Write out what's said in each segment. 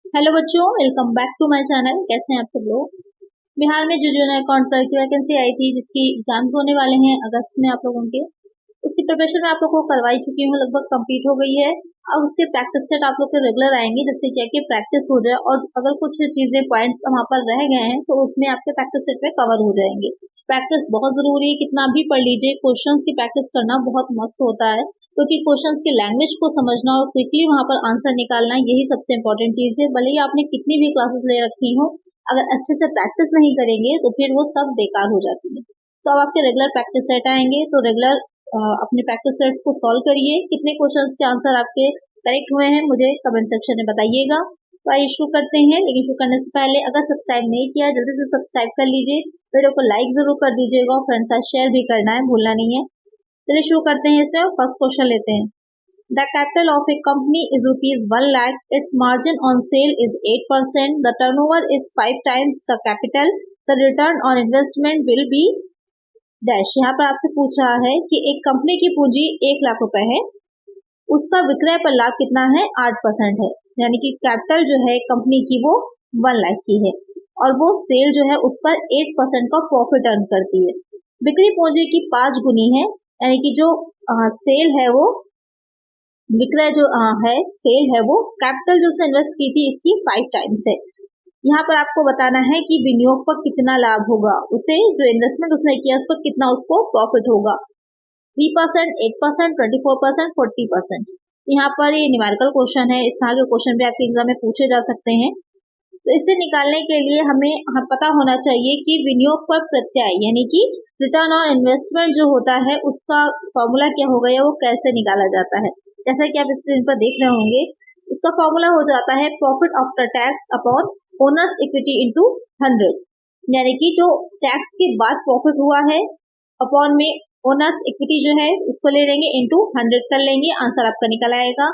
Hello बच्चों, welcome back to my channel. कैसे हैं आप सब लोग। बिहार में जो जूनियर अकाउंट क्लर्क की वैकेंसी आई थी, जिसकी एग्जाम्स होने वाले हैं अगस्त में आप लोगों के, उसकी प्रिपरेशन मैं आप लोगों को करवाई चुकी हूँ, लगभग कंप्लीट हो गई है। अब उसके प्रैक्टिस सेट आप लोग के रेगुलर आएंगे, जिससे क्या कि प्रैक्टिस हो जाए, और अगर कुछ चीजें पॉइंट्स वहाँ पर रह गए हैं तो उसमें आपके प्रैक्टिस सेट में कवर हो जाएंगे। प्रैक्टिस बहुत जरूरी है, कितना भी पढ़ लीजिए, क्वेश्चंस की प्रैक्टिस करना बहुत मस्त होता है, क्योंकि क्वेश्चंस की लैंग्वेज को समझना और क्विकली वहां पर आंसर निकालना, यही सबसे इंपॉर्टेंट चीज है। भले ही आपने कितनी भी क्लासेस ले रखी हो, अगर अच्छे से प्रैक्टिस नहीं करेंगे तो फिर वो सब बेकार हो जाती है। तो अब आपके रेगुलर प्रैक्टिस सेट आएंगे, तो रेगुलर अपने प्रैक्टिस सेट्स को सॉल्व करिए। कितने क्वेश्चंस के आंसर आपके करेक्ट हुए हैं मुझे कमेंट सेक्शन में बताइएगा। तो आइए शुरू करते हैं, लेकिन शुरू करने से पहले अगर सब्सक्राइब नहीं किया जल्दी से सब्सक्राइब कर लीजिए, वीडियो को लाइक जरूर कर दीजिएगा और फ्रेंड्स के साथ शेयर भी करना है, भूलना नहीं है। चलिए शुरू करते हैं। इसमें फर्स्ट क्वेश्चन लेते हैं। The capital of a company is rupees 1 lakh. Its margin on sale is 8%. The turnover is 5 times the capital. The return on investment will be dash। यहाँ पर आपसे पूछा है कि एक कंपनी की पूंजी 1 लाख रुपए है, उसका विक्रय पर लाभ कितना है, 8% है। यानी कि कैपिटल जो है कंपनी की वो 1 लाख की है, और वो सेल जो है उस पर 8% का प्रॉफिट अर्न करती है। बिक्री पूंजी की 5 गुनी है, यानी कि जो सेल है वो विक्रय जो है सेल है वो कैपिटल जो उसने इन्वेस्ट की थी इसकी 5 टाइम्स है। यहाँ पर आपको बताना है कि विनियोग पर कितना लाभ होगा, उसे जो इन्वेस्टमेंट उसने किया उस पर कितना उसको प्रॉफिट होगा। 3%, 8%, 24%, 40%। यहाँ पर ये न्यूमेरिकल क्वेश्चन है, इस तरह के क्वेश्चन भी आपके एग्जाम में पूछे जा सकते हैं। तो इसे निकालने के लिए हमें पता होना चाहिए कि विनियोग पर प्रत्यय यानी कि रिटर्न ऑन इन्वेस्टमेंट जो होता है उसका फॉर्मूला क्या होगा या वो कैसे निकाला जाता है। जैसा कि आप स्क्रीन पर देख रहे होंगे, इसका फॉर्मूला हो जाता है profit after tax upon owners equity into 100। यानी कि जो टैक्स के बाद प्रॉफिट हुआ है अपॉन में ओनर्स इक्विटी जो है उसको ले लेंगे, इंटू 100 कर लेंगे, आंसर आपका निकल आएगा।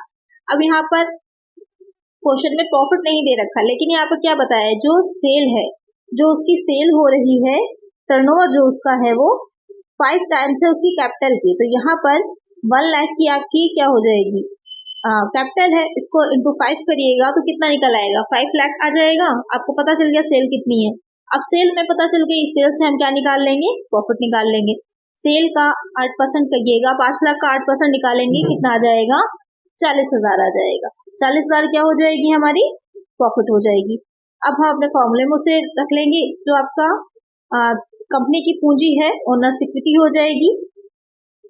अब यहाँ पर क्वेश्चन में प्रॉफिट नहीं दे रखा, लेकिन यहाँ पर क्या बताया है, जो सेल है, जो उसकी सेल हो रही है, टर्नओवर जो उसका है वो 5 टाइम्स है उसकी कैपिटल की। तो यहाँ पर 1 लाख की आपकी क्या हो जाएगी, कैपिटल है, इसको इंटू 5 करिएगा तो कितना निकल आएगा, 5 लाख आ जाएगा। आपको पता चल गया सेल कितनी है। अब सेल में पता चल गई, सेल से हम क्या निकाल लेंगे, प्रॉफिट निकाल लेंगे। सेल का 8% करिएगा, 5 लाख का 8% निकालेंगे, कितना आ जाएगा, 40,000 आ जाएगा। 40,000 क्या हो जाएगी, हमारी प्रॉफिट हो जाएगी। अब हम अपने फॉर्मूले में उसे रख लेंगे, जो आपका कंपनी की पूंजी है ओनर्स इक्विटी हो जाएगी।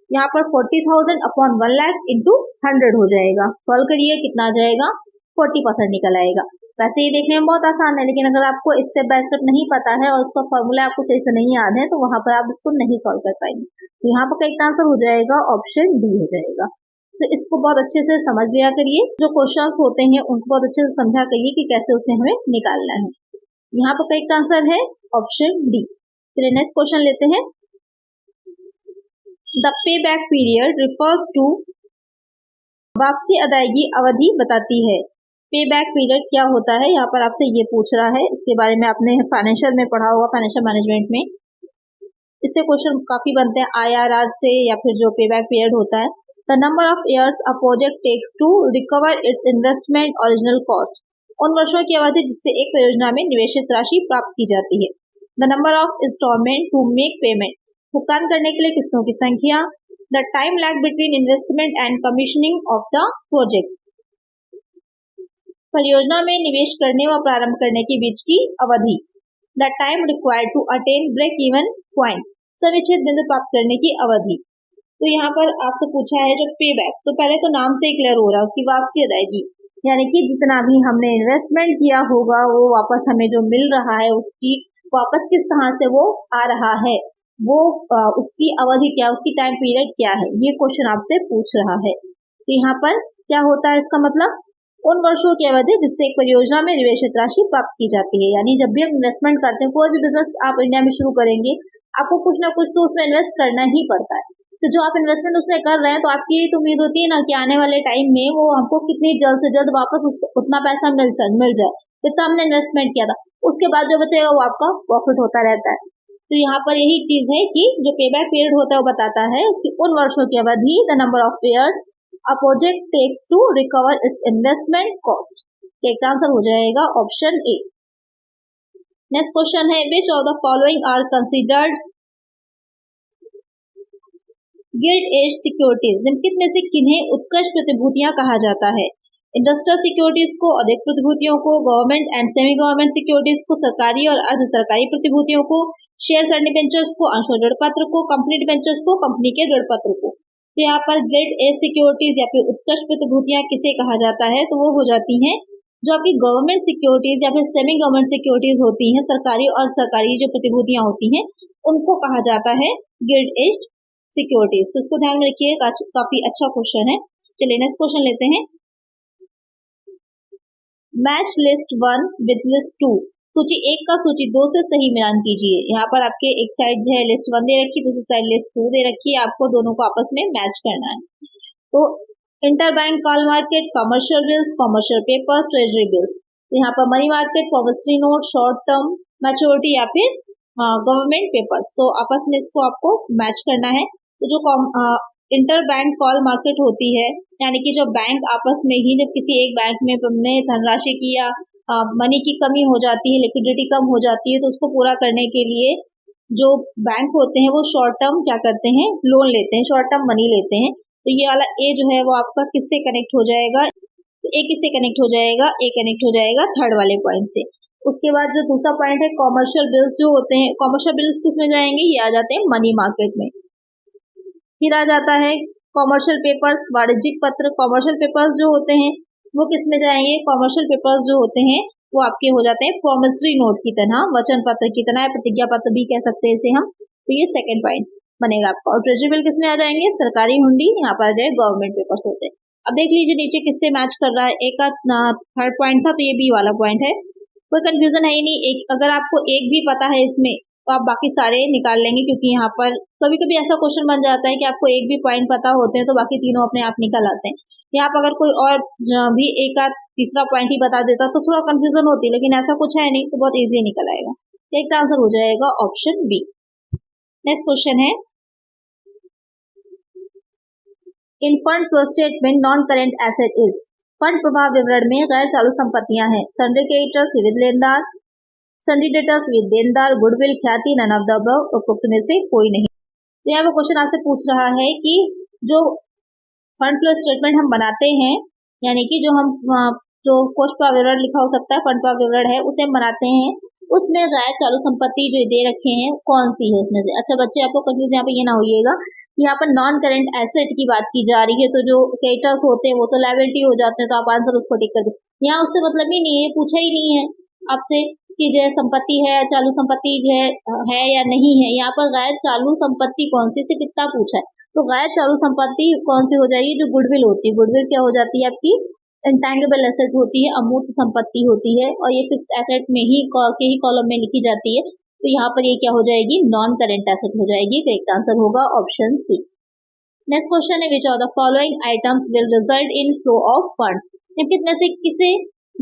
यहाँ पर 40,000 अपॉन 1 लाख इंटू 100 हो जाएगा। सॉल्व करिए, कितना आ जाएगा, 40% निकल आएगा। वैसे ये देखने में बहुत आसान है, लेकिन अगर आपको स्टेप बाय स्टेप नहीं पता है और उसका फॉर्मूला आपको सही से नहीं याद है तो वहां पर आप इसको नहीं सॉल्व कर पाएंगे। तो यहाँ पर करेक्ट आंसर हो जाएगा ऑप्शन डी हो जाएगा। तो इसको बहुत अच्छे से समझ लिया करिए, जो क्वेश्चन होते हैं उनको बहुत अच्छे से समझा करिए कि कैसे उसे हमें निकालना है। यहाँ पर करेक्ट आंसर है ऑप्शन डी। फिर नेक्स्ट क्वेश्चन लेते हैं। The pay back period refers to, वापसी अदायगी अवधि बताती है। पे बैक पीरियड क्या होता है, यहाँ पर आपसे ये पूछ रहा है। इसके बारे में आपने फाइनेंशियल में पढ़ा होगा, फाइनेंशियल मैनेजमेंट में इससे क्वेश्चन काफी बनते हैं, IRR से या फिर जो पे बैक पीरियड होता है। The number of years a project takes to recover its investment original cost, उन वर्षों की अवधि जिससे एक परियोजना में निवेशित राशि प्राप्त की जाती है। The number of installment to make payment, भुगतान करने के लिए किस्तों की संख्या। The time lag between investment and commissioning of the project, परियोजना में निवेश करने व प्रारंभ करने के बीच की अवधि। The time required to attain break even point, सविच्छेद बिंदु प्राप्त करने की अवधि। तो यहाँ पर आपसे पूछा है जो पे बैक, तो पहले तो नाम से ही क्लियर हो रहा है, उसकी वापसी अदायगी, यानी कि जितना भी हमने इन्वेस्टमेंट किया होगा वो वापस हमें जो मिल रहा है उसकी वापस किस तरह से वो आ रहा है, वो उसकी अवधि क्या, उसकी टाइम पीरियड क्या है, ये क्वेश्चन आपसे पूछ रहा है। तो यहाँ पर क्या होता है, इसका मतलब उन वर्षों की अवधि जिससे एक परियोजना में निवेशित राशि प्राप्त की जाती है। यानी जब भी हम इन्वेस्टमेंट करते हैं, कोई भी बिजनेस आप इंडिया में शुरू करेंगे, आपको कुछ ना कुछ तो उसमें इन्वेस्ट करना ही पड़ता है। तो जो आप इन्वेस्टमेंट उसमें कर रहे हैं, तो आपकी ये तो उम्मीद होती है ना कि आने वाले टाइम में वो हमको कितनी जल्द से जल्द वापस उतना पैसा मिल जाए, जितना हमने इन्वेस्टमेंट किया था। उसके बाद जो बचेगा वो आपका प्रॉफिट होता रहता है। तो यहाँ पर यही चीज है कि जो पेबैक पीरियड होता है वो बताता है कि उन वर्षों की अवधि, the number of years a project takes to recover its investment cost, correct answer हो जाएगा ऑप्शन ए। नेक्स्ट क्वेश्चन है, which of the following are considered gilt edge securities, निम्नलिखित में से किन्हें उत्कृष्ट प्रतिभूतियां कहा जाता है? इंडस्ट्रियल सिक्योरिटीज को, अधिक प्रतिभूतियों को, government and semi government securities को, सरकारी और अर्ध सरकारी प्रतिभूतियों को, शेयर ऋण डिबेंचर्स को, अंशों ऋण पत्र को, कंपनी डिबेंचर्स को, कंपनी के ऋण पत्र को। तो यहाँ पर गिल्ड एज सिक्योरिटीज या फिर उत्कृष्ट प्रतिभूतियां किसे कहा जाता है? तो वो हो जाती हैं जो आपकी गवर्नमेंट सिक्योरिटीज या फिर सेमी गवर्नमेंट सिक्योरिटीज होती हैं, सरकारी और सरकारी जो प्रतिभूतियां होती हैं उनको कहा जाता है गिल्ड एज सिक्योरिटीज। तो इसको ध्यान में रखिए, काफी अच्छा क्वेश्चन है। चलिए नेक्स्ट क्वेश्चन लेते हैं। मैच लिस्ट 1 विद लिस्ट 2, सूची 1 का सूची 2 से सही मिलान कीजिए। यहाँ पर आपके एक साइड जो है लिस्ट 1 दे रखी है, दूसरी साइड लिस्ट 2 दे रखी है, आपको दोनों को आपस में मैच करना है। तो interbank call market, commercial bills, commercial papers, treasury bills. तो यहाँ पर money market, promissory note, short term maturity या फिर गवर्नमेंट पेपर्स, तो आपस में इसको आपको मैच करना है। तो जो इंटरबैंक कॉल मार्केट होती है, यानी कि जो बैंक आपस में ही, जब किसी एक बैंक में धनराशि की या मनी की कमी हो जाती है, लिक्विडिटी कम हो जाती है, तो उसको पूरा करने के लिए जो बैंक होते हैं वो शॉर्ट टर्म क्या करते हैं, लोन लेते हैं, शॉर्ट टर्म मनी लेते हैं। तो ये वाला ए जो है वो आपका किससे कनेक्ट हो जाएगा? तो ए किससे कनेक्ट हो जाएगा? ए कनेक्ट हो जाएगा थर्ड वाले पॉइंट से। उसके बाद जो दूसरा पॉइंट है कॉमर्शियल बिल्स जो होते हैं, कॉमर्शियल बिल्स किसमें जाएंगे? ये आ जाते हैं मनी मार्केट में। फिर आ जाता है कॉमर्शियल पेपर्स, वाणिज्यिक पत्र। कॉमर्शियल पेपर्स जो होते हैं वो किस में जाएंगे? कॉमर्शियल पेपर्स जो होते हैं वो आपके हो जाते हैं प्रॉमिसरी नोट की तरह, वचन पत्र की तरह, प्रतिज्ञा पत्र भी कह सकते हैं इसे हम। तो ये सेकंड पॉइंट बनेगा आपका। और ट्रेजरी बिल किस में आ जाएंगे? सरकारी हुंडी, यहाँ पर आ जाए गवर्नमेंट पेपर्स होते हैं। अब देख लीजिए नीचे किससे मैच कर रहा है। एक का थर्ड पॉइंट था, तो ये बी वाला पॉइंट है, कोई कंफ्यूजन है ही नहीं। एक अगर आपको एक भी पता है इसमें तो आप बाकी सारे निकाल लेंगे, क्योंकि यहाँ पर कभी कभी ऐसा क्वेश्चन बन जाता है कि आपको एक भी पॉइंट पता होते हैं तो बाकी तीनों अपने आप निकल आते हैं। यहाँ पर अगर कोई और भी एक आध तीसरा पॉइंट ही बता देता तो थोड़ा कंफ्यूजन होती, लेकिन ऐसा कुछ है नहीं, तो बहुत इजी निकल आएगा। एक आंसर हो जाएगा ऑप्शन बी। नेक्स्ट क्वेश्चन है, in fund flow statement non current asset is, fund प्रवाह विवरण में गैर चालू संपत्तियां हैं सन्ड्री क्रेडिटर्स, विविध लेनदार, सन्ड्री डेटर्स, विविध देनदार, गुडविल, ख्याति, नन ऑफ द अबव, उपरोक्त में से कोई नहीं। तो यहाँ पर क्वेश्चन आपसे पूछ रहा है कि जो फंड फ्लो स्टेटमेंट हम बनाते हैं, यानी कि जो हम जो कोष प्रवाह विवरण लिखा हो सकता है, फंड प्रवाह विवरण है, उसे हम बनाते हैं, उसमें गैर चालू संपत्ति जो दे रखे हैं कौन सी है उसमें से। अच्छा बच्चे, आपको कंफ्यूज यहाँ पे ये ना होइएगा, यहाँ पर नॉन करेंट एसेट की बात की जा रही है, तो जो क्रेडिटर्स होते हैं वो तो लायबिलिटी हो जाते हैं, तो आप आंसर उसको टिक कर दो। यहाँ उससे मतलब ही नहीं है, पूछा ही नहीं है आपसे कि जो है संपत्ति है, चालू संपत्ति जो है या नहीं है। यहाँ पर गैर चालू संपत्ति कौन सी, से कितना पूछा है, तो गैर चालू संपत्ति कौन सी हो जाएगी? जो गुडविल होती है। गुडविल क्या हो जाती है? आपकी इंटैंगिबल एसेट होती है, अमूर्त संपत्ति होती है, और ये फिक्स एसेट में ही के ही कॉलम में लिखी जाती है। तो यहाँ पर ये क्या हो जाएगी? नॉन करेंट एसेट हो जाएगी। करेक्ट आंसर होगा ऑप्शन सी। नेक्स्ट क्वेश्चन है, which of the following items will result in flow of funds, निम्नलिखित में से किसे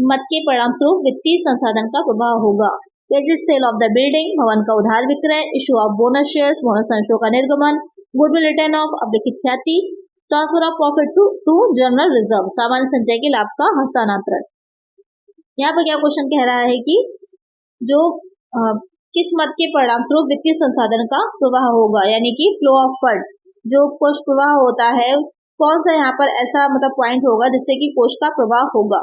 मत के परिणाम स्वरूप वित्तीय संसाधन का प्रभाव होगा? Credit sale of the building, भवन का उधार विक्रय, issue of bonus shares, bonus अंशों का निर्गमन, गुडविल रिटर्न ऑफ, अवलिखित ख्याति, transfer of profit to general reserve, सामान्य संचय के लाभ का हस्तांतरण। यहाँ पर क्या क्वेश्चन कह रहा है कि जो किस मत के परिणाम स्वरूप वित्तीय संसाधन का प्रवाह होगा, यानी कि फ्लो ऑफ फंड, जो कोष प्रवाह होता है, कौन सा यहाँ पर ऐसा मतलब पॉइंट होगा जिससे कि कोष का प्रवाह होगा।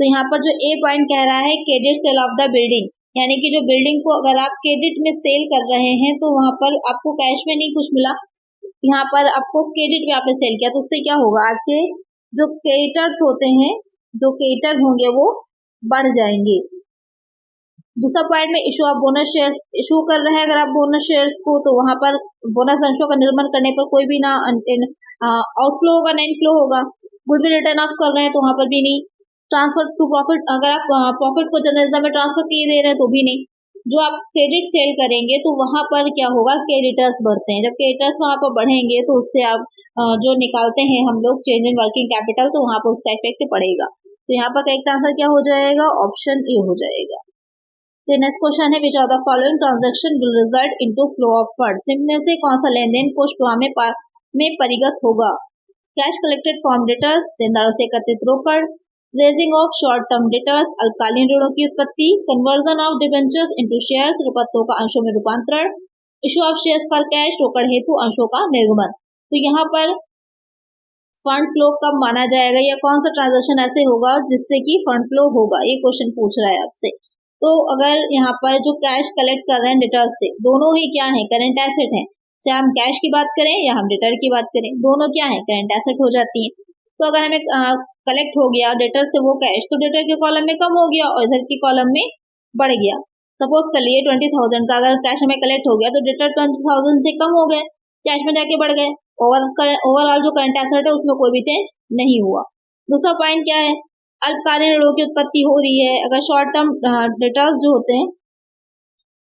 तो यहाँ पर जो ए पॉइंट कह रहा है credit sale of the building, यानी कि जो बिल्डिंग को अगर आप क्रेडिट में सेल कर रहे हैं तो वहां पर आपको कैश में नहीं कुछ मिला, यहाँ पर आपको क्रेडिट में आपने सेल किया, तो उससे क्या होगा? आपके जो क्रेडिटर्स होते हैं, जो क्रेडिटर होंगे वो बढ़ जाएंगे। दूसरा पॉइंट में issue of bonus shares, issue कर रहे हैं अगर आप बोनस शेयर्स को, तो वहां पर बोनस अंशों का निर्माण करने पर कोई भी ना आउटफ्लो होगा ना इनफ्लो होगा। गुडविल रिटर्न ऑफ कर रहे हैं तो वहां पर भी नहीं। ट्रांसफर टू प्रॉफिट, अगर आप प्रॉफिट को जनरल में ट्रांसफर किए दे रहे हैं तो भी नहीं। जो आप क्रेडिट सेल करेंगे तो वहां पर क्या होगा? क्रेडिटर्स बढ़ते हैं। जब क्रेडिटर्स वहां पर बढ़ेंगे तो उससे आप जो निकालते हैं हम लोग चेंज इन वर्किंग कैपिटल, तो वहां पर उसका इफेक्ट पड़ेगा। तो यहाँ पर करेक्ट आंसर क्या हो जाएगा? ऑप्शन ए हो जाएगा। तो नेक्स्ट क्वेश्चन है, which of the following transaction will result into flow of funds, इनमें से कौन सा लेन देन कोष प्रवाह में परिगत होगा? कैश कलेक्टेड फ्रॉम डेटर्स, देनदारों से एकत्रित रोकड़, raising of short term debtors, अल्पकालीन ऋणों की उत्पत्ति, conversion of debentures into shares, परिपत्रों का अंशों में रूपांतरण, issue of shares for cash, रोकड़ हेतु अंशों का निर्गमन। तो यहाँ पर फंड फ्लो कब माना जाएगा या कौन सा ट्रांजैक्शन ऐसे होगा जिससे कि फंड फ्लो होगा, ये क्वेश्चन पूछ रहा है आपसे। तो अगर यहाँ पर जो कैश कलेक्ट कर रहे हैं डेटर्स से, दोनों ही क्या है, करंट एसेट है। चाहे हम कैश की बात करें या हम डेटर की बात करें, दोनों क्या है, करंट एसेट हो जाती है। तो अगर हमें कलेक्ट हो गया डेटर से वो कैश, तो डेटर के कॉलम में कम हो गया और इधर के कॉलम में बढ़ गया। सपोज कर लिए 20,000 का अगर कैश हमें कलेक्ट हो गया तो डेटर 20,000 से कम हो गए, कैश में जाके बढ़ गए। ओवरऑल जो करंट एसेट है उसमें कोई भी चेंज नहीं हुआ। दूसरा पॉइंट क्या है, अल्पकालीन ऋणों की उत्पत्ति हो रही है। अगर शॉर्ट टर्म डेटर्स जो होते हैं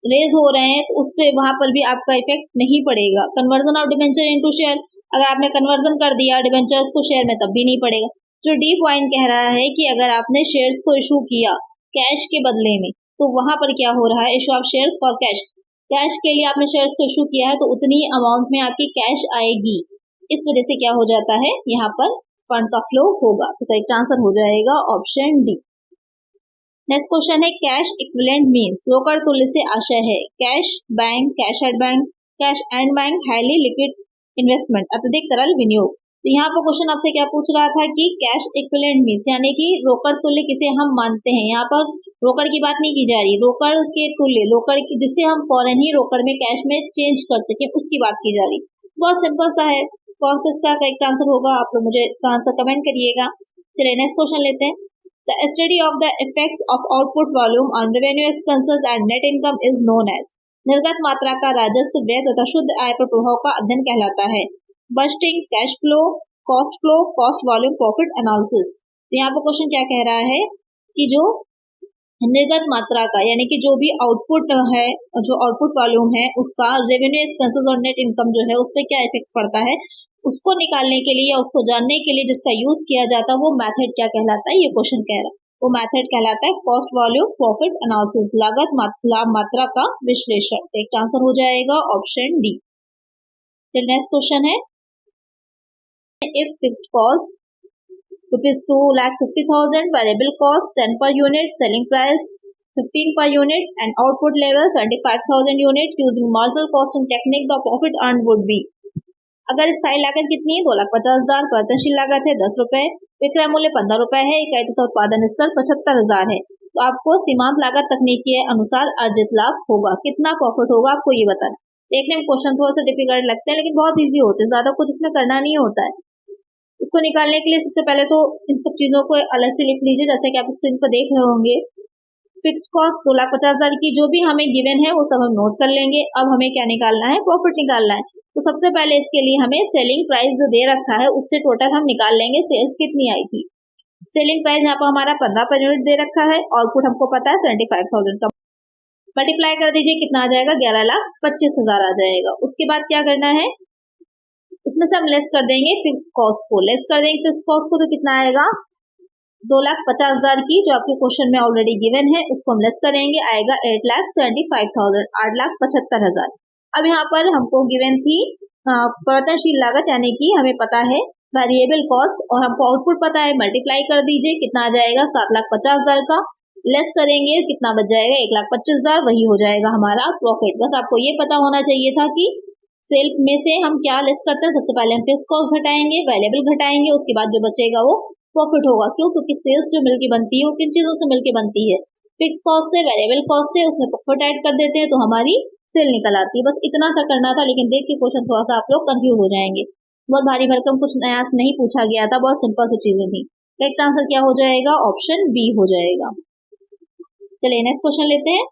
रेज हो रहे हैं तो उस पर वहां पर भी आपका इफेक्ट नहीं पड़ेगा। Conversion of debenture into share, अगर आपने कन्वर्जन कर दिया डिबेंचर्स को शेयर में तब भी नहीं पड़ेगा। जो डी पॉइंट कह रहा है कि अगर आपने शेयर्स को इशू किया कैश के बदले में, तो वहां पर क्या हो रहा है, issue of shares for cash, cash के लिए आपने शेयर्स को इशू किया है तो उतनी अमाउंट में आपकी कैश आएगी। इस वजह से क्या हो जाता है, यहाँ पर फंड का फ्लो होगा। तो करेक्ट आंसर हो जाएगा ऑप्शन डी। नेक्स्ट क्वेश्चन है कैश इक्विवेलेंट मींस, रोकड़ तुल्य से आशय है cash bank, cash at bank, cash and bank, highly liquid investment, अत्यधिक तरल विनियोग। तो यहाँ पर क्वेश्चन आपसे क्या पूछ रहा था कि कैश इक्विवेलेंट मींस यानी कि रोकड़ तुल्य किसे हम मानते हैं। यहाँ पर रोकड़ की बात नहीं की जा रही, रोकड़ के तुल्य, रोकड़ की जिससे हम फौरन ही रोकड़ में कैश में चेंज कर सके उसकी बात की जा रही। बहुत सिंपल सा है, कौन सा इसका करेक्ट आंसर होगा आप लोग मुझे इसका आंसर कमेंट करिएगा। चलिए नेक्स्ट क्वेश्चन लेते हैं। The study of the effects of output volume on revenue expenses and net income is known as, निर्गत मात्रा का राजस्व व्यय तथा शुद्ध आय पर प्रभाव का अध्ययन कहलाता है। Busting, cash flow, cost volume profit analysis. तो यहाँ पर क्वेश्चन क्या कह रहा है कि जो निर्गत मात्रा का यानी कि जो भी आउटपुट है, जो आउटपुट वॉल्यूम है उसका रेवेन्यू एक्सपेंसेस और नेट इनकम जो है उस पर क्या इफेक्ट पड़ता है, उसको निकालने के लिए या उसको जानने के लिए जिसका यूज किया जाता है वो मेथड क्या कहलाता है, ये क्वेश्चन कह रहा है। वो मेथड कहलाता है कॉस्ट वॉल्यूम प्रॉफिट एनालिसिस, लागत लाभ मात्रा का विश्लेषण। एक आंसर हो जाएगा ऑप्शन डी। फिर नेक्स्ट क्वेश्चन है if fixed cost ₹2,50,000, variable cost 10 per unit, selling price 15 per unit and output level 75,000 unit using marginal costing technique, the profit earned would be। अगर स्थायी लागत कितनी है 2,50,000, परिवर्तनशील लागत है 10 रुपए, विक्रय मूल्य 15 रुपए है, इकाई तथा उत्पादन स्तर 75,000 है, तो आपको सीमांत लागत तकनीक के अनुसार अर्जित लाभ होगा। कितना प्रॉफिट होगा आपको ये बताना। देखने में क्वेश्चन थोड़ा सा डिफिकल्ट लगता है लेकिन बहुत इजी होते हैं, ज्यादा कुछ इसमें करना नहीं होता है। इसको निकालने के लिए सबसे पहले तो इन सब चीजों को अलग से लिख लीजिए, जैसे कि आप स्क्रीन पर देख रहे होंगे। फिक्स्ड कॉस्ट 2,50,000 की जो भी हमें गिवन है वो सब हम नोट कर लेंगे। अब हमें क्या निकालना है, प्रॉफिट निकालना है। तो सबसे पहले इसके लिए हमें सेलिंग प्राइस जो दे रखा है उससे टोटल हम निकाल लेंगे सेल्स कितनी आई थी। सेलिंग प्राइस यहाँ पर हमारा 15 पर यूनिट दे रखा है, आउटपुट हमको पता है 75,000 का, मल्टीप्लाई कर दीजिए, कितना आ जाएगा 11,25,000 आ जाएगा। उसके बाद क्या करना है, उसमें से हम लेस कर देंगे फिक्स्ड कॉस्ट को, लेस कर देंगे फिक्स्ड कॉस्ट को, तो कितना आएगा 2,50,000 की जो आपके क्वेश्चन में ऑलरेडी गिवन है उसको हम लेस करेंगे, आएगा 8,75,000, 8,75,000। अब यहाँ पर हमको गिवन थी परिवर्तनशील लागत यानी कि हमें पता है वेरिएबल कॉस्ट और हमको आउटपुट पता है, मल्टीप्लाई कर दीजिए, कितना आ जाएगा 7,50,000 का, लेस करेंगे कितना बच जाएगा 1,25,000, वही हो जाएगा हमारा प्रॉफिट। बस आपको ये पता होना चाहिए था कि सेल में से हम क्या लेस करते हैं, सबसे पहले हम फिक्स्ड कॉस्ट घटाएंगे, वेरिएबल घटाएंगे, उसके बाद जो बचेगा वो प्रॉफिट होगा। क्यों, क्योंकि सेल्स जो मिलकर बनती है वो किन चीजों से मिलकर बनती है, फिक्स्ड कॉस्ट से, वेरिएबल कॉस्ट से, उसमें प्रॉफिट ऐड कर देते हैं तो हमारी सेल निकल आती है। बस इतना सा करना था, लेकिन देख के क्वेश्चन थोड़ा सा आप लोग कंफ्यूज हो जाएंगे, बहुत भारी भरकम कुछ नया नहीं पूछा गया था, बहुत सिंपल सी चीजें थी। करेक्ट आंसर क्या हो जाएगा, ऑप्शन बी हो जाएगा। चलिए नेक्स्ट क्वेश्चन लेते हैं।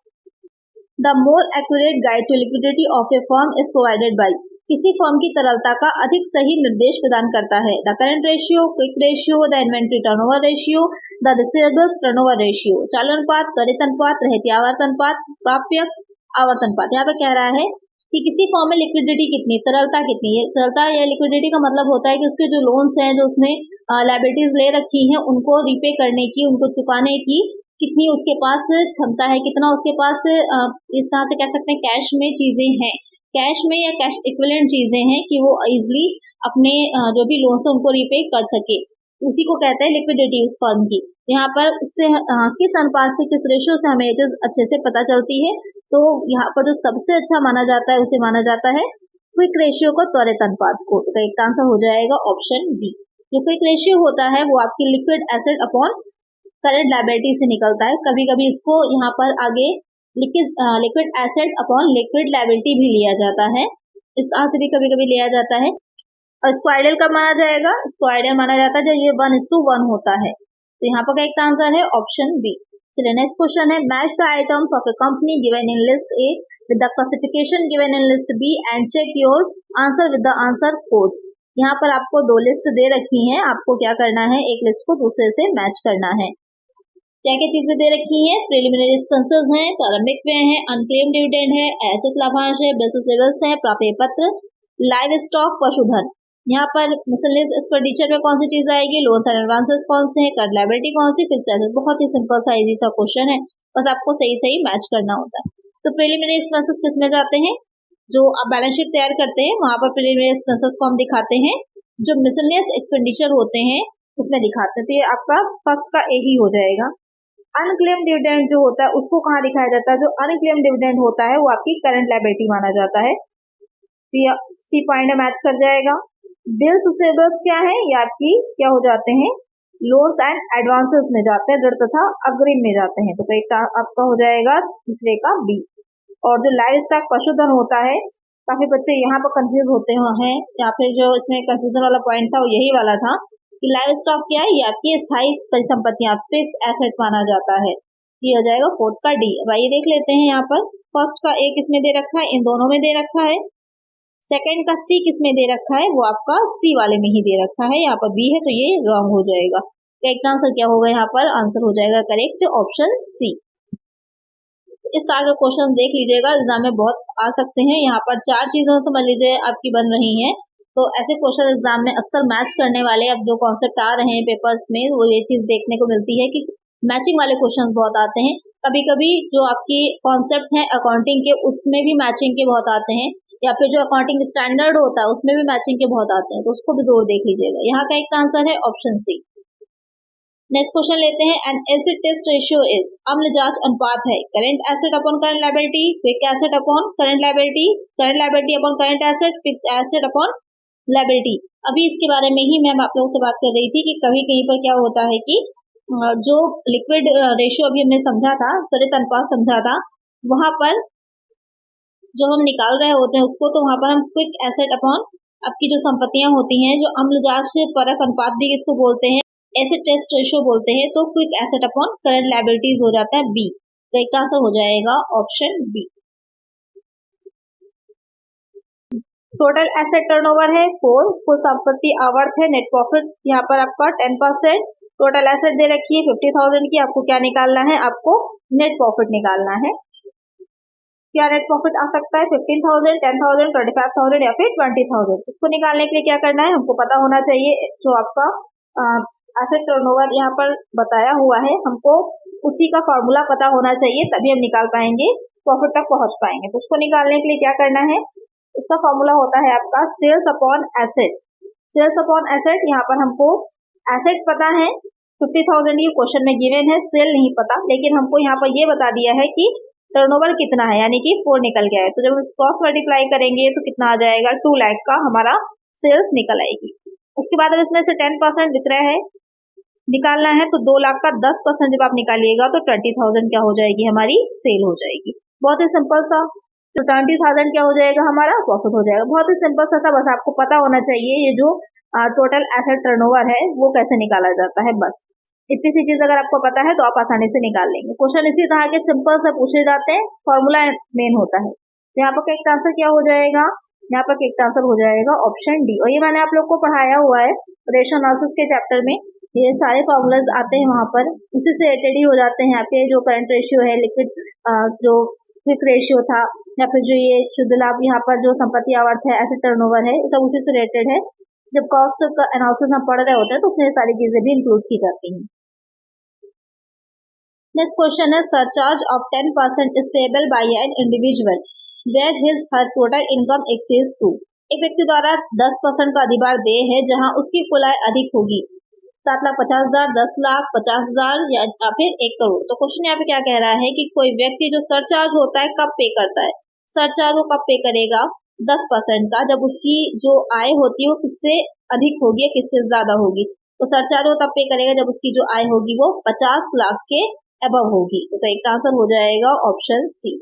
The more accurate guide to liquidity of a firm is provided by, किसी फर्म की तरलता का अधिक सही निर्देश प्रदान करता है। The current ratio, quick ratio, the inventory turnover ratio, the receivables turnover ratio, चालू अनुपात, त्वरित अनुपात, रहती आवर्तन अनुपात, प्राप्य आवर्तन अनुपात। यहाँ पे कह रहा है कि किसी फर्म में लिक्विडिटी कितनी, तरलता कितनी है। तरलता या लिक्विडिटी का मतलब होता है कि उसके जो लोन्स हैं, जो उसने लायबिलिटीज ले रखी हैं, उनको रिपे करने की, उनको चुकाने की कितनी उसके पास क्षमता है, कितना उसके पास इस तरह से कह सकते हैं कैश में चीजें हैं, कैश में या कैश इक्विवेलेंट चीजें हैं कि वो इजिली अपने जो भी लोन्स है उनको रिपे कर सके। उसी को कहते हैं लिक्विडिटी उस फर्म की। यहाँ पर उससे किस अनुपात से, किस रेशियो से हमें ये चीज अच्छे से पता चलती है। तो यहाँ पर जो सबसे अच्छा माना जाता है उसे माना जाता है क्विक रेशियो को, त्वरित अनुपात को। तो एक आंसर हो जाएगा ऑप्शन बी। जो क्विक रेशियो होता है वो आपकी liquid asset upon current liability से निकलता है। कभी कभी इसको यहाँ पर आगे liquid asset upon liquid liability भी लिया जाता है, इस तरह से भी कभी कभी लिया जाता है। और इसको आइडियल कब माना जाएगा? इसको आइडियल माना जाता है जब ये 1:1 होता है। तो यहाँ पर एक आंसर है ऑप्शन बी। चलिए नेक्स्ट क्वेश्चन है, match the items of a company given in list A with the classification given in list B and check your answer with the answer codes. यहाँ पर आपको दो लिस्ट दे रखी हैं, आपको क्या करना है, एक लिस्ट को दूसरे से मैच करना है। क्या क्या चीजें दे रखी हैं? प्रिलिमिनरी एक्सपेंसेस हैं, प्रारंभिक व्यय है, अनक्लेम डिविडेंड है, ऐच्छिक लाभांश है, बेसिस लेवल्स है, प्राप्य पत्र, लाइव स्टॉक, पशुधन। यहाँ पर मिसलेनियस एक्सपेंडिचर में कौन सी चीज आएगी, लोन्स एंड एडवांसेस कौन से हैं, करंट लायबिलिटी कौन सी, फिक्स्ड एसेट। बहुत ही सिंपल सा इजी सा क्वेश्चन है, बस आपको सही सही मैच करना होता है। तो प्रिलिमिनरी एक्सपेंसेस किस में जाते हैं? जो आप बैलेंस शीट तैयार करते हैं वहां पर प्रिलिमिनरी एक्सपेंसेस को हम दिखाते हैं, जो मिसलेनियस एक्सपेंडिचर होते हैं उसमें दिखाते हैं। तो ये आपका फर्स्ट का ए ही हो जाएगा। अनक्लेम डिविडेंड जो होता है उसको कहाँ दिखाया जाता है? जो अनक्लेम डिविडेंड होता है वो आपकी करंट लायबिलिटी माना जाता है। सी पॉइंट में मैच कर जाएगा। बिल्स रिसीवेबल्स क्या है? ये आपकी क्या हो जाते हैं, लोन्स एंड एडवांसेस में जाते हैं, ऋण तथा अग्रिम में जाते हैं। तो एक आपका हो जाएगा दूसरे का बी। और जो लाइव स्टॉक पशुधन होता है, काफी बच्चे यहाँ पर कंफ्यूज होते हैं, या फिर जो इसमें कंफ्यूजन वाला पॉइंट था वो यही वाला था कि लाइव स्टॉक क्या है, ये आपकी स्थायी परिसंपत्तियां, फिक्स्ड एसेट माना जाता है। ये हो जाएगा फोर्थ का डी। अब आइए देख लेते हैं, यहाँ पर फर्स्ट का ए किसमें दे रखा है, इन दोनों में दे रखा है। सेकंड का सी किसमें दे रखा है, वो आपका सी वाले में ही दे रखा है, यहाँ पर बी है तो ये रॉन्ग हो जाएगा। तो एक आंसर क्या होगा, यहाँ पर आंसर हो जाएगा करेक्ट ऑप्शन सी। इस तरह के क्वेश्चन देख लीजिएगा, एग्जाम में बहुत आ सकते हैं। यहाँ पर 4 चीजों समझ लीजिए आपकी बन रही हैं, तो ऐसे क्वेश्चन एग्जाम में अक्सर मैच करने वाले अब जो कॉन्सेप्ट आ रहे हैं पेपर्स में, वो ये चीज देखने को मिलती है कि मैचिंग वाले क्वेश्चन बहुत आते हैं। कभी कभी जो आपकी कॉन्सेप्ट है अकाउंटिंग के उसमें भी मैचिंग के बहुत आते हैं, या फिर जो अकाउंटिंग स्टैंडर्ड होता है उसमें भी मैचिंग के बहुत आते हैं, तो उसको भी जरूर देख लीजिएगा। यहाँ का एक आंसर है ऑप्शन सी। नेक्स्ट क्वेश्चन लेते हैं, an acid test ratio is, अम्ल जांच अनुपात है current asset upon current liability, quick asset upon current liability, current liability upon current asset, fixed asset upon liability. अभी इसके बारे में ही मैम आप लोगों से बात कर रही थी कि कभी कहीं पर क्या होता है कि जो लिक्विड रेशियो अभी हमने समझा था, त्वरित अनुपात समझा था, वहां पर जो हम निकाल रहे होते हैं उसको, तो वहां पर हम क्विक एसेट अपॉन आपकी जो संपत्तियां होती हैं, जो अम्ल जांच परख अनुपात भी इसको बोलते हैं, एसिड टेस्ट रेशियो बोलते हैं, तो quick asset upon current liabilities हो जाता है बी। तो एक आंसर हो जाएगा option B. Total asset turnover है 4, कुल संपत्ति आवर्त है, नेट प्रॉफिट यहाँ पर आपका 10%, टोटल एसेट दे रखी है 50,000 की, आपको क्या निकालना है, आपको नेट प्रॉफिट निकालना है। क्या नेट प्रॉफिट आ सकता है, 15,000, 10,000, 25,000 या फिर 20,000। इसको निकालने के लिए क्या करना है, हमको पता होना चाहिए जो आपका एसेट टर्नओवर यहाँ पर बताया हुआ है, हमको उसी का फॉर्मूला पता होना चाहिए, तभी हम निकाल पाएंगे, प्रॉफिट तक पहुंच पाएंगे। तो उसको निकालने के लिए क्या करना है, इसका फॉर्मूला होता है आपका sales upon asset. Sales upon asset, यहाँ पर हमको एसेट पता है 50,000 ये क्वेश्चन में गिवन है, सेल नहीं पता, लेकिन हमको यहाँ पर ये बता दिया है कि टर्नओवर कितना है, यानी कि 4 निकल गया है। तो जब हम क्रॉस मल्टीप्लाई करेंगे तो कितना आ जाएगा, 2 लाख का हमारा सेल्स निकल आएगी। उसके बाद अब इसमें से 10% विक्रय है निकालना है, तो 2 लाख का 10% जब आप निकालिएगा तो 20,000 क्या हो जाएगी, हमारी सेल हो जाएगी। बहुत ही सिंपल सा। तो 20,000 क्या हो जाएगा, हमारा प्रॉफिट हो जाएगा। बहुत ही सिंपल सा था, बस आपको पता होना चाहिए ये जो टोटल एसेट टर्नओवर है वो कैसे निकाला जाता है। बस इतनी सी चीज अगर आपको पता है तो आप आसानी से निकाल लेंगे। क्वेश्चन इसी तरह के सिंपल से पूछे जाते हैं, फॉर्मूला मेन होता है। तो यहाँ पर करेक्ट आंसर क्या हो जाएगा, यहाँ पर करेक्ट आंसर हो जाएगा ऑप्शन डी। और ये मैंने आप लोग को पढ़ाया हुआ है रेशियो एनालिसिस के चैप्टर में, ये सारे फॉर्मूलाज आते हैं वहां पर, उसी से रिलेटेड ही हो जाते हैं आपके जो करंट रेशियो है, लिक्विड जो क्विक रेशियो था, या फिर जो ये शुद्ध लाभ यहाँ पर जो संपत्ति आवर्त है, एसेट टर्नओवर है, सब उसी से रिलेटेड है। जब कॉस्ट का एनालिसिस हम पढ़ रहे होते हैं तो उसमें सारी चीजें भी इंक्लूड की जाती हैं। नेक्स्ट क्वेश्चन है, surcharge of 10% is payable by an individual where his her total income exceeds 2। एक व्यक्ति द्वारा 10% का अधिभार देय है जहां उसकी कुल आय अधिक होगी 7,50,000, 10,00,000, 50,000 या फिर 1 करोड़। तो क्वेश्चन यहाँ पे क्या कह रहा है कि कोई व्यक्ति जो सरचार्ज होता है कब पे करता है। सरचार्ज वो कब पे करेगा, 10% का, जब उसकी जो आय होती है वो किससे अधिक होगी या किससे ज्यादा होगी। तो सरचार्ज वो तब पे करेगा जब उसकी जो आय होगी वो 50 लाख के अबव होगी। तो एक आंसर हो जाएगा ऑप्शन सी।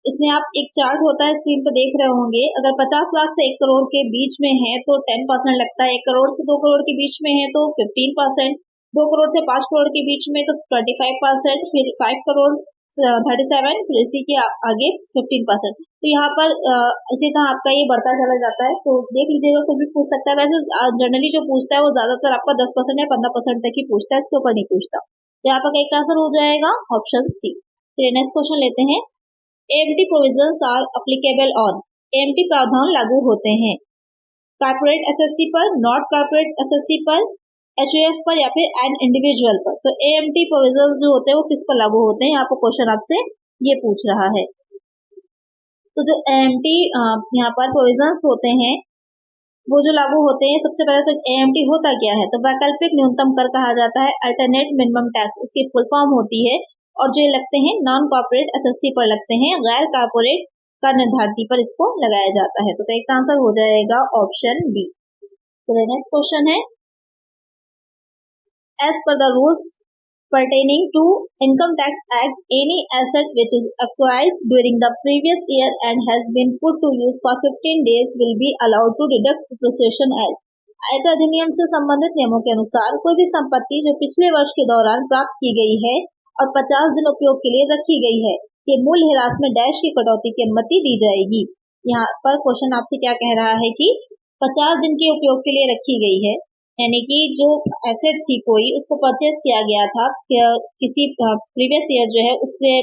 इसमें आप एक चार्ट होता है स्क्रीन पर देख रहे होंगे, अगर 50 लाख से 1 करोड़ के बीच में है तो 10% लगता है, 1 करोड़ से 2 करोड़ के बीच में है तो 15%, 2 करोड़ से 5 करोड़ के बीच में तो 25%, फिर 5 करोड़ 37, फिर इसी के आगे 15%। तो यहाँ पर इसी तरह आपका ये बढ़ता चला जाता है। तो देख लीजिएगा, कोई भी पूछ सकता है। वैसे जनरली जो पूछता है वो ज्यादातर आपका 10% या 15% तक ही पूछता है, इसके ऊपर नहीं पूछता। तो यहाँ पर एक आंसर हो जाएगा ऑप्शन सी। फिर नेक्स्ट क्वेश्चन लेते हैं। AMT provisions are applicable on, AMT प्रावधान लागू होते हैं कॉर्पोरेट एसएससी पर, नॉट कॉर्पोरेट एसएससी पर, HUF पर या फिर एन इंडिविजुअल पर। तो AMT प्रोविजंस जो होते हैं वो किस पर लागू होते हैं, आपको क्वेश्चन आपसे ये पूछ रहा है। तो जो AMT यहाँ पर प्रोविजंस होते हैं वो जो लागू होते हैं, सबसे पहले तो AMT होता क्या है, तो वैकल्पिक न्यूनतम कर कहा जाता है, अल्टरनेट मिनिमम टैक्स इसकी फुल फॉर्म होती है। और जो लगते हैं नॉन कॉर्पोरेट एसएससी पर लगते हैं, गैर कॉर्पोरेट कर निर्धारित पर इसको लगाया जाता है। तो एक आंसर हो जाएगा ऑप्शन बी। तो नेक्स्ट क्वेश्चन है, as per the rules pertaining to Income Tax Act, any asset which is acquired during the previous year and has been put to use for 15 days will be allowed to deduct depreciation as। आयकर अधिनियम से संबंधित नियमों के अनुसार कोई भी संपत्ति जो पिछले वर्ष के दौरान प्राप्त की गई है और 50 दिन उपयोग के लिए रखी गई है कि मूल्य ह्रास में डैश की कटौती की अनुमति दी जाएगी। यहाँ पर क्वेश्चन आपसे क्या कह रहा है कि 50 दिन के उपयोग के लिए रखी गई है, यानी कि जो एसेट थी कोई उसको परचेज किया गया था किसी प्रीवियस ईयर जो है उसके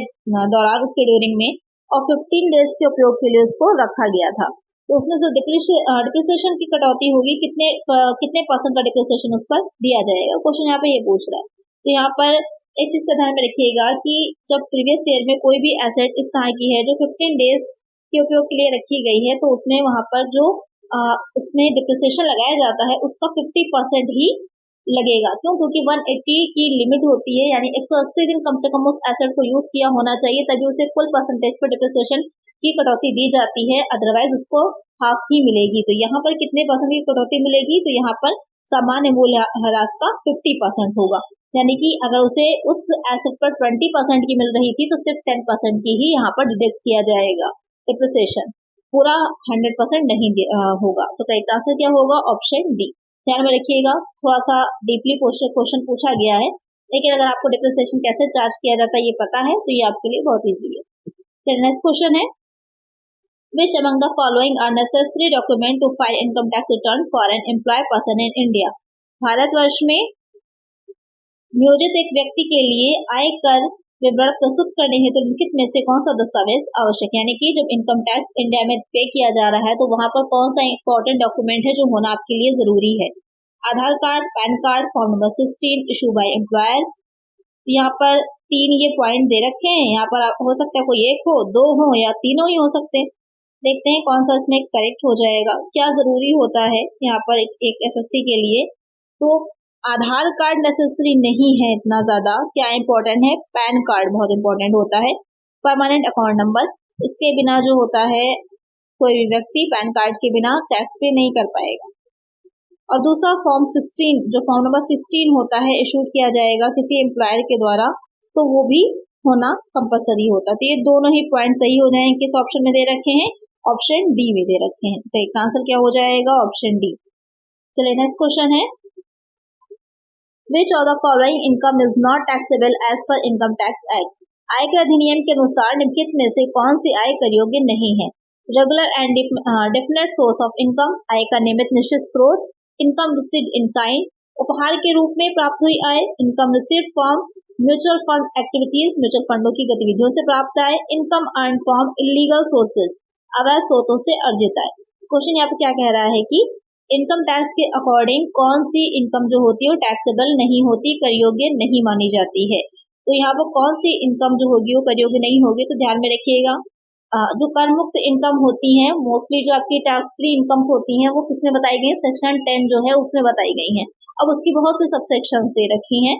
दौरान, उसके ड्यूरिंग में, और 15 डेज के उपयोग के लिए उसको रखा गया था। तो उसमें जो डिप्रिसिएशन की कटौती होगी, कितने परसेंट का डिप्रिसिएशन उस पर दिया जाएगा, क्वेश्चन यहाँ पे ये पूछ रहा है। तो यहाँ पर एक चीज का ध्यान में रखिएगा कि जब प्रीवियस ईयर में कोई भी एसेट इस तरह की है जो 15 डेज के उपयोग के लिए रखी गई है, तो उसमें वहां पर जो उसमें डिप्रिसिएशन लगाया जाता है उसका 50% ही लगेगा। क्यों? क्योंकि 180 की लिमिट होती है, यानी 180 दिन कम से कम उस एसेट को यूज किया होना चाहिए, तभी उसे फुल परसेंटेज पर डिप्रिसिएशन की कटौती दी जाती है, अदरवाइज उसको हाफ ही मिलेगी। तो यहाँ पर कितने परसेंट की कटौती मिलेगी, तो यहाँ पर सामान्य मूल्य ह्रास का 50% होगा, यानी कि अगर उसे उस एसेट पर 20% की मिल रही थी तो सिर्फ 10% की ही यहाँ पर डिडक्ट किया जाएगा डिप्रिसिएशन, पूरा 100% नहीं होगा। तो करेक्ट आंसर क्या होगा, ऑप्शन डी। ध्यान में रखिएगा, थोड़ा सा डीपली क्वेश्चन पूछा गया है, लेकिन अगर आपको डिप्रिसिएशन कैसे चार्ज किया जाता है ये पता है तो ये आपके लिए बहुत ईजी है। फिर नेक्स्ट क्वेश्चन है, Which among the following are necessary document to file income tax return for an employed person in India? Bharatvarsh में नियोजित एक व्यक्ति के लिए आयकर विवरण प्रस्तुत करने हेतु निम्नलिखित में से कौन सा दस्तावेज आवश्यक, यानी कि जब इनकम टैक्स इंडिया में पे किया जा रहा है तो वहां पर कौन सा इंपॉर्टेंट डॉक्यूमेंट है जो होना आपके लिए जरूरी है। Aadhaar card, PAN card, form number 16 issue by employer. यहाँ पर 3 ये पॉइंट दे रखे हैं, यहाँ पर हो सकता है कोई एक हो, 2 हो या तीनों ही हो सकते हैं। देखते हैं कौन सा इसमें करेक्ट हो जाएगा। क्या जरूरी होता है यहाँ पर एक एसएससी के लिए, तो आधार कार्ड नेसेसरी नहीं है इतना ज्यादा। क्या इंपॉर्टेंट है, पैन कार्ड बहुत इंपॉर्टेंट होता है, परमानेंट अकाउंट नंबर, इसके बिना जो होता है कोई भी व्यक्ति पैन कार्ड के बिना टैक्स पे नहीं कर पाएगा। और दूसरा फॉर्म 16, जो फॉर्म नंबर 16 होता है इशूड किया जाएगा किसी एम्प्लॉयर के द्वारा, तो वो भी होना कंपलसरी होता है। तो ये दोनों ही पॉइंट सही हो जाएंगे, किस ऑप्शन में दे रखे हैं, ऑप्शन डी में दे रखे हैं। तो एक आंसर क्या हो जाएगा, ऑप्शन डी। चलिए नेक्स्ट क्वेश्चन है, Which of the following income is not taxable as per Income Tax Act? आयकर अधिनियम के अनुसार निम्नलिखित में से कौन सी आय कर योग्य नहीं है। Regular and definite source of income, आय का नियमित निश्चित स्रोत, इनकम रिसीव्ड इन काइंड, उपहार के रूप में प्राप्त हुई आय, income received from mutual fund activities, mutual फंडों की गतिविधियों से प्राप्त आय, income earn from illegal sources, अवैध स्रोतों से अर्जित आय। क्वेश्चन यहाँ पे क्या कह रहा है कि इनकम टैक्स के अकॉर्डिंग कौन सी इनकम जो होती है वो टैक्सेबल नहीं होती, कर योग्य नहीं मानी जाती है। तो यहाँ पर कौन सी इनकम जो होगी वो कर योग्य नहीं होगी, तो ध्यान में रखिएगा जो कर मुक्त इनकम होती हैं, मोस्टली जो आपकी टैक्स फ्री इनकम होती हैं, वो किसमें बताई गई है? सेक्शन 10 जो है उसमें बताई गई हैं। अब उसकी बहुत से सबसेक्शन दे रखी हैं।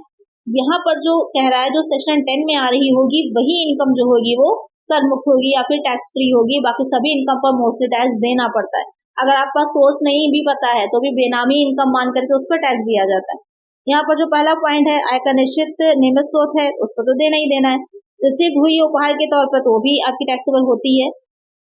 यहाँ पर जो कह रहा है जो सेक्शन 10 में आ रही होगी वही इनकम जो होगी वो कर मुक्त होगी या फिर टैक्स फ्री होगी। बाकी सभी इनकम पर मोस्टली टैक्स देना पड़ता है। अगर आपका सोर्स नहीं भी पता है तो भी बेनामी इनकम मान करके उस पर टैक्स दिया जाता है। यहाँ पर जो पहला पॉइंट है आय का निश्चित नियमित स्रोत है, उस पर तो देना ही देना है। रिसीव हुई उपहार के तौर पर तो भी आपकी टैक्सेबल होती है।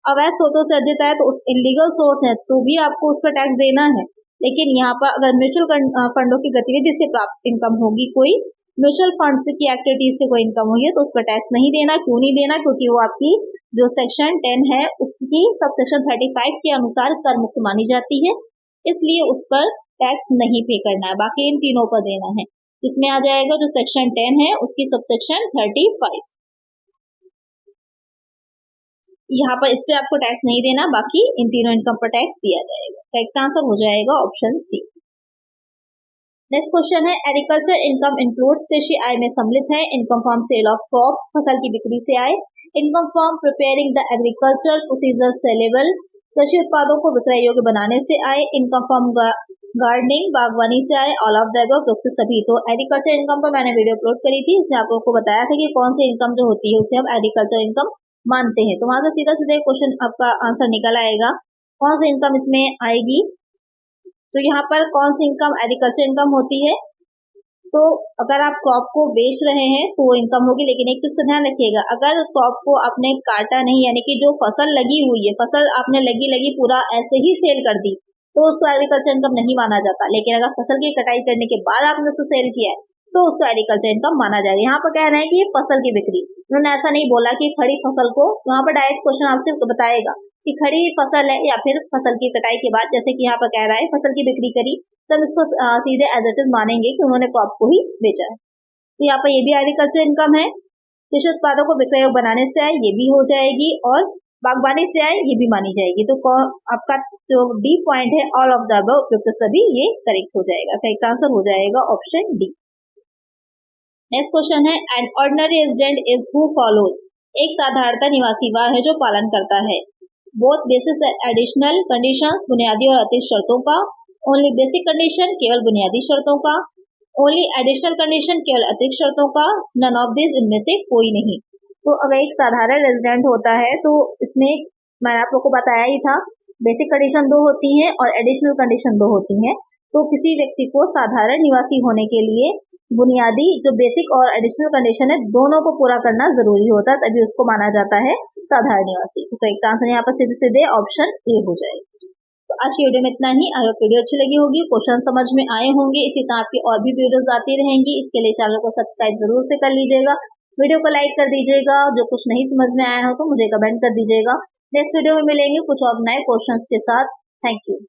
अवैध स्रोतों से अर्जित है तो इलीगल सोर्स है तो भी आपको उस पर टैक्स देना है। लेकिन यहाँ पर अगर म्यूचुअल फंडों की गतिविधि से प्राप्त इनकम होगी, कोई म्यूचुअल फंड की एक्टिविटीज से कोई इनकम हुई है तो उस पर टैक्स नहीं देना। क्यों नहीं देना? क्योंकि वो आपकी जो सेक्शन 10 है उसकी सब सेक्शन 35 के अनुसार कर मुक्त मानी जाती है, इसलिए उस पर टैक्स नहीं पे करना है। बाकी इन तीनों पर देना है। इसमें आ जाएगा जो सेक्शन 10 है उसकी सब सेक्शन 35। यहाँ पर इस पे आपको टैक्स नहीं देना, बाकी इन तीनों इनकम पर टैक्स दिया जाएगा। करेक्ट आंसर हो जाएगा ऑप्शन सी। नेक्स्ट क्वेश्चन है एग्रीकल्चर इनकम इंक्लूड्स कृषि आय में सम्मिलित है। Income from sale of crop, फसल की बिक्री से आए। Income from preparing the agriculture procedure saleable, कृषि उत्पादों को विक्रय योग्य बनाने से आए। इनकम फ्रॉम गार्डनिंग, बागवानी से आए। ऑल ऑफ द अबव सभी। तो एग्रीकल्चर इनकम पर मैंने वीडियो अपलोड करी थी, इसमें आप लोगों को बताया था कि कौन सी इनकम जो होती है उसे हम एग्रीकल्चर इनकम मानते हैं। तो वहां से सीधा सीधे क्वेश्चन आपका आंसर निकल आएगा कौन सी इनकम इसमें आएगी। तो यहाँ पर कौन सी इनकम एग्रीकल्चर इनकम होती है? तो अगर आप क्रॉप को बेच रहे हैं तो इनकम होगी, लेकिन एक चीज का ध्यान रखिएगा, अगर क्रॉप को आपने काटा नहीं, यानी कि जो फसल लगी हुई है, फसल आपने लगी पूरा ऐसे ही सेल कर दी तो उसको एग्रीकल्चर इनकम नहीं माना जाता। लेकिन अगर फसल की कटाई करने के बाद आपने उसको सेल किया है तो उसको एग्रीकल्चर इनकम माना जाएगा। यहाँ पर कह रहे हैं कि फसल की बिक्री, उन्होंने ऐसा नहीं बोला कि खड़ी फसल को, वहां पर डायरेक्ट क्वेश्चन आपसे बताएगा कि खड़ी फसल है या फिर फसल की कटाई के बाद। जैसे कि यहाँ पर कह रहा है फसल की बिक्री करी, तब इसको सीधे एज इट इज मानेंगे कि उन्होंने क्रॉप को ही बेचा है। तो यहाँ पर ये भी एग्रीकल्चर इनकम है। कृषि उत्पादों को विक्रय बनाने से आए, ये भी हो जाएगी। और बागवानी से आए, ये भी मानी जाएगी। तो आपका जो डी पॉइंट है ऑल ऑफ द अबव उपयुक्त सभी, ये करेक्ट हो जाएगा। करेक्ट आंसर हो जाएगा ऑप्शन डी। नेक्स्ट क्वेश्चन है an ordinary resident is who follows, एक साधारणता निवासी वह है जो पालन करता है बोथ बेसिस एडिशनल कंडीशंस, बुनियादी और अतिरिक्त शर्तों का। ओनली बेसिक कंडीशन, केवल बुनियादी शर्तों का। ओनली एडिशनल कंडीशन, केवल अतिरिक्त शर्तों का। नन ऑफ दिस, इनमें से कोई नहीं। तो अगर एक साधारण रेजिडेंट होता है तो इसमें मैंने आप लोग को बताया ही था, बेसिक कंडीशन 2 होती हैं और एडिशनल कंडीशन 2 होती हैं। तो किसी व्यक्ति को साधारण निवासी होने के लिए बुनियादी जो बेसिक और एडिशनल कंडीशन है दोनों को पूरा करना जरूरी होता है, तभी उसको माना जाता है साधारण निवासी। तो करेक्ट आंसर यहाँ पर सीधे सीधे ऑप्शन ए हो जाएगा। तो आज की वीडियो में इतना ही। आई होप वीडियो अच्छी लगी होगी, क्वेश्चन समझ में आए होंगे। इसी तरह आपकी और भी वीडियोस आती रहेंगी। इसके लिए चैनल को सब्सक्राइब जरूर से कर लीजिएगा, वीडियो को लाइक कर दीजिएगा। जो कुछ नहीं समझ में आया हो तो मुझे कमेंट कर दीजिएगा। नेक्स्ट वीडियो में मिलेंगे कुछ और नए क्वेश्चंस के साथ। Thank you.